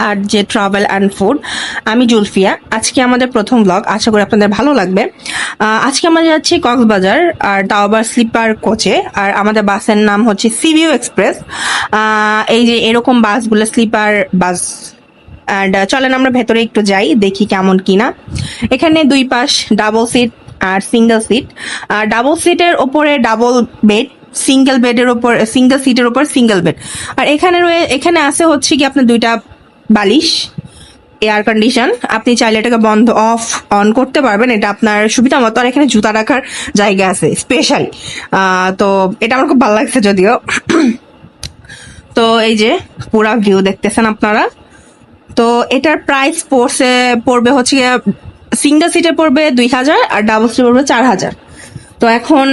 আর যে travel and food. আমি জুলফিয়া। আজকে আমাদের প্রথম ব্লগ, আশা করি আপনাদের ভালো লাগবে। আজকে আমরা যাচ্ছি কক্সবাজার, আর তাও আবার স্লিপার কোচে। আর আমাদের বাসের নাম হচ্ছে সিভিউ এক্সপ্রেস। এই যে এরকম বাসগুলো স্লিপার বাস। অ্যান্ড চলেন আমরা ভেতরে একটু যাই, দেখি কেমন কিনা। এখানে দুই পাশ ডাবল সিট আর সিঙ্গেল সিট। ডাবল সিটের ওপরে ডাবল বেড, সিঙ্গেল বেডের ওপর সিঙ্গেল সিটের ওপর সিঙ্গেল বেড। আর এখানে আছে হচ্ছে কি আপনার দুইটা বালিশ, এয়ার কন্ডিশন। আপনি চাইলে এটাকে বন্ধ অফ অন করতে পারবেন, এটা আপনার সুবিধা মতো। আর এখানে জুতা রাখার জায়গা আছে স্পেশালি। তো এটা আমার খুব ভালো লাগছে যদিও। তো এই যে পুরা ভিউ দেখতেছেন আপনারা। তো এটার প্রাইস পড়বে হচ্ছে সিঙ্গেল সিটে পড়বে 2000 আর ডাবল সিটে পড়বে 4000। তো এখন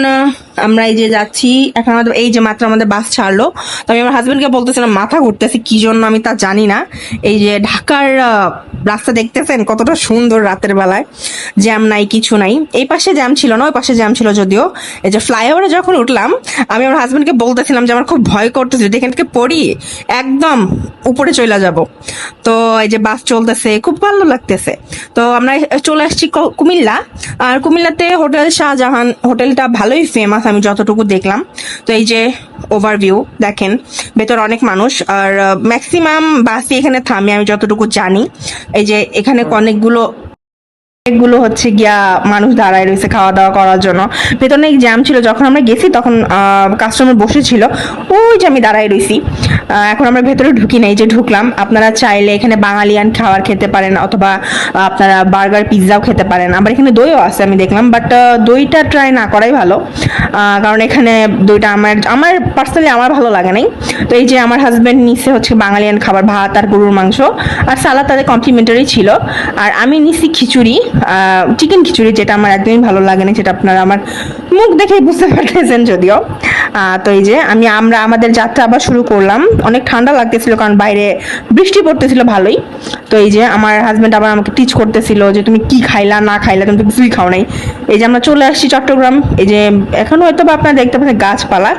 আমরা এই যে যাচ্ছি। এখন আমাদের এই যে মাত্র আমাদের বাস ছাড়লো। তো আমি আমার হাজবেন্ডকে বলতেছিলাম মাথা ঘুরতেছি কি জন্য আমি তা জানি না। এই যে ঢাকার রাস্তা দেখতেছেন কতটা সুন্দর রাতের বেলায়, জ্যাম নাই কিছু নাই। এই পাশে জ্যাম ছিল না, ওই পাশে জ্যাম ছিল যদিও। এই যে ফ্লাইওভারে যখন উঠলাম, আমি আমার হাজবেন্ডকে বলতেছিলাম যে আমার খুব ভয় করতেছে, যদি এখান থেকে পড়ি একদম উপরে চলে যাব। তো এই যে বাস চলতেছে, খুব ভালো লাগতেছে। তো আমরা চলে আসছি কুমিল্লা। আর কুমিল্লাতে হোটেল শাহজাহান হোটেলটা ভালোই ফেমাস আমি যতটুকু দেখলাম। তো এই যে ওভারভিউ দেখেন, ভেতর অনেক মানুষ। আর ম্যাক্সিমাম বাসই এখানে থামে আমি যতটুকু জানি। এই যে এখানে অনেকগুলো হচ্ছে গিয়া মানুষ দাঁড়ায় রয়েছে খাওয়া দাওয়া করার জন্য। ভেতর অনেক জ্যাম ছিল, যখন আমরা গেছি তখন কাস্টমার বসেছিল, ওই যে আমি দাঁড়ায় রয়েছি। এখন আমরা ভেতরে ঢুকি নাই, যে ঢুকলাম। আপনারা চাইলে এখানে বাঙালিয়ান খাবার খেতে পারেন, অথবা আপনারা বার্গার পিৎজাও খেতে পারেন। আবার এখানে দইও আছে আমি দেখলাম, বাট দইটা ট্রাই না করাই ভালো, কারণ এখানে দইটা আমার পার্সোনালি আমার ভালো লাগে নাই। তো এই যে আমার হাজব্যান্ড নিচে হচ্ছে বাঙালিয়ান খাবার, ভাত আর গরুর মাংস আর সালাদ তাদের কমপ্লিমেন্টারি ছিল। আর আমি নিছি খিচুড়ি, চিকেন খিচুড়ি, যেটা আমার একদমই ভালো লাগে না, যেটা আপনারা আমার মুখ দেখেই বুঝতে পারতেছেন যদিও। তো এই যে আমরা আমাদের যাত্রা আবার শুরু করলাম। অনেক ঠান্ডা লাগতেছিল কারণ বাইরে বৃষ্টি পড়তেছিল ভালোই। তো এই যে আমার হাজব্যান্ড আবার আমাকে টিচ করতেছিল যে তুমি কি খাইলা না খাইলা, তুমি তো কিছুই খাও নাই। এই যে আমরা চলে আসছি চট্টগ্রাম। এই যে এখন হয়তো বা আপনারা দেখতে পাচ্ছেন গাছপালা,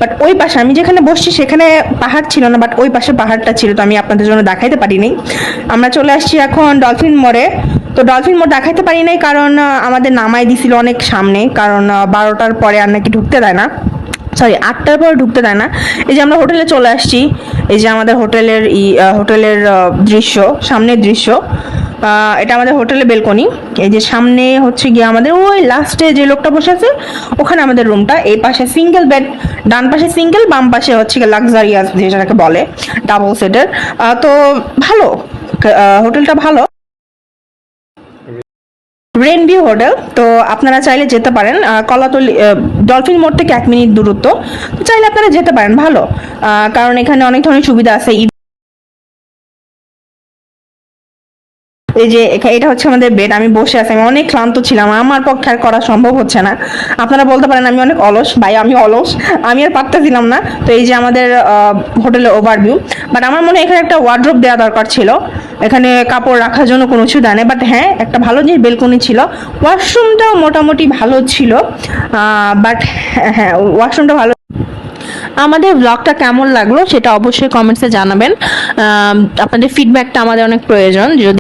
বাট ওই পাশে আমি যেখানে বসছি সেখানে পাহাড় ছিল না, বাট ওই পাশে পাহাড়টা ছিল, তো আমি আপনাদের জন্য দেখাইতে পারিনি। আমরা চলে আসছি এখন ডলফিন মোড়ে। তো ডলফিন মোড় দেখাইতে পারি নাই কারণ আমাদের নামাই দিছিল অনেক সামনে, কারণ 12টার পরে আর নাকি ঢুকতে দেয় না, সরি 8টার পর ঢুকতে দেয় না। এই যে আমরা হোটেলে চলে আসছি। এই যে আমাদের হোটেলের দৃশ্য, সামনের দৃশ্য। এটা আমাদের হোটেলের বেলকনি। এই যে সামনে হচ্ছে গিয়ে আমাদের ওই লাস্টে যে লোকটা বসে আছে ওখানে আমাদের রুমটা। এই পাশে সিঙ্গেল বেড, ডান পাশে সিঙ্গেল, বাম পাশে হচ্ছে লাক্সারিয়াস যেটাকে বলে ডাবল সেটের। তো ভালো, হোটেলটা ভালো, রেনভিউ হোটেল। তো আপনারা চাইলে যেতে পারেন। কলাতলি ডলফিন মোড় থেকে 1 মিনিট দূরত্ব, তো চাইলে আপনারা যেতে পারেন, ভালো। কারণ এখানে অনেক ধরনের সুবিধা আছে। এই যে এটা হচ্ছে আমাদের বেড, আমি বসে আছি, আমি অনেক ক্লান্ত ছিলাম, আমার পক্ষে আর করা সম্ভব হচ্ছে না। আপনারা বলতে পারেন আমি অনেক অলস, ভাই আমি অলস, আমি আর পারতেছিলাম না। তো এই যে আমাদের হোটেলের ওভারভিউ। বাট আমার মনে হয় এখানে একটা ওয়ার্ড্রোব দেওয়া দরকার ছিল, এখানে কাপড় রাখার জন্য কোনো কিছু দেয় না। বাট হ্যাঁ, একটা ভালো জিনিস বেলকনি ছিল, ওয়াশরুমটাও মোটামুটি ভালো ছিল। বাট হ্যাঁ, ওয়াশরুমটা ভালো। আমাদের ব্লগটা কেমন লাগলো সেটা অবশ্যই কমেন্টসে জানাবেন। আপনাদের ফিডব্যাকটা আমাদের অনেক প্রয়োজন। যদি